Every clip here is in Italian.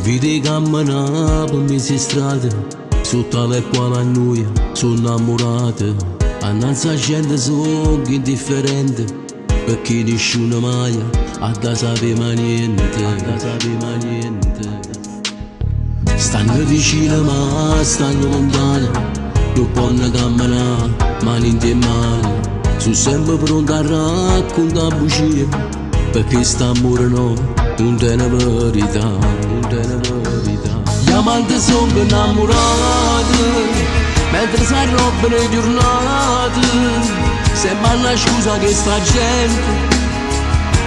vidi camminare per mezza strada, sotto le quali annoia, sono innamorata. Annanzi a gente sono indifferente, perché nessuno mai ha da sapere niente. Stanno vicino ma stanno lontano, non possono camminare, mani in mano. Sono sempre pronto a raccontare bugie, perché st'amore no, non è una verità. Gli amanti sono innamorati, mentre si arrobbano le giornate. Sembra una scusa che sta gente,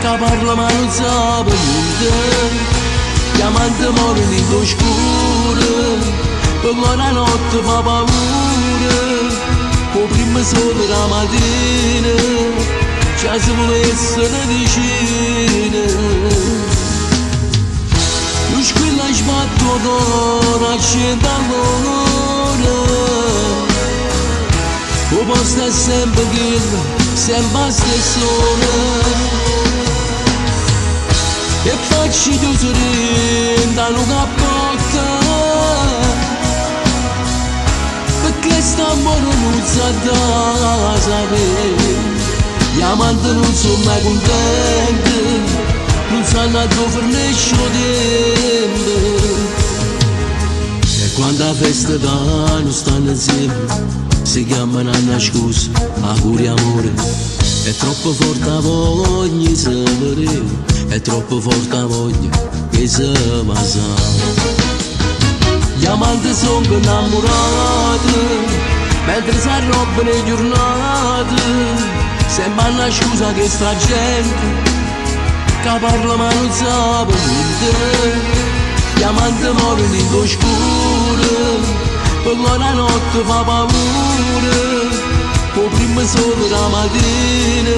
che parla ma non sa niente. Gli amanti muoiono in oscuro, per la notte fa paura. O prima sole la mattina, già si vuole essere vicino. Lo squillo sbatto d'oro, accende l'ora. O posto è sempre quello, sempre la stessa ora. E faccio tu sorrendo a una porta, perché st'amore non sa da sapere. Gli amanti non sono mai contenti, non sanno a dove fornisce tempo. E quando la festa non stanno insieme, si chiamano a nascosto, auguri amore. È troppo forte la voglia di sapere, è troppo forte la voglia che si sa. Gli amanti sono innamorati, mentre si arrobbano le giornate. Sembra una scusa che sta gente, che parla ma non sa niente. Gli amanti muoiono in oscuro, per la notte fa paura. O prima sole la mattina,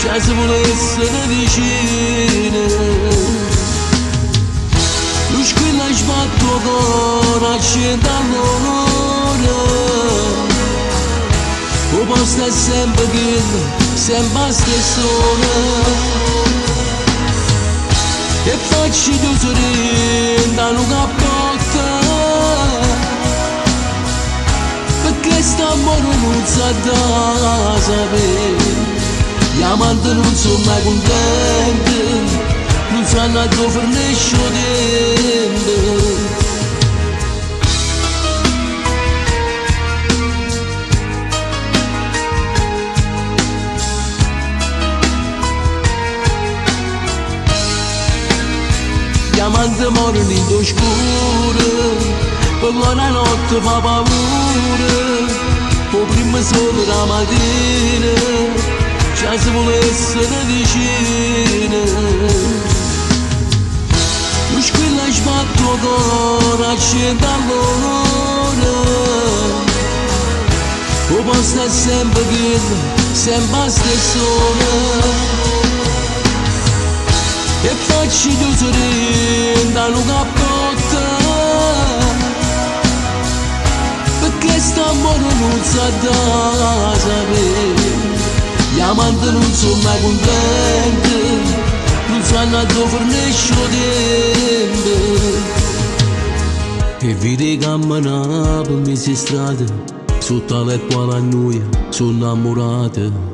già si vuole essere vicino. Lo squillo sbatto d'oro, accende l'ora. O posto è sempre quello, sempre la stessa ora. E faccio tu sorrendo a una porta, perché st'amore non sa da sapere. Gli amanti non sono mai contenti, non sanno a dove fornisce tempo. Gli amanti muoiono in oscuro, per la notte fa paura. O prima sole la mattina, già si vuole essere vicino. Lo squillo sbatto d'oro, accende l'ora. O posto è sempre quello, sempre la stessa ora. E faccio tu sorrendo a una porta, perché st'amore non sa da sapere. Gli amanti non sono mai contenti, non sanno a dove fornisce tempo. E vedi camminare per mezza strada, sotto le quali annoia, sono innamorata.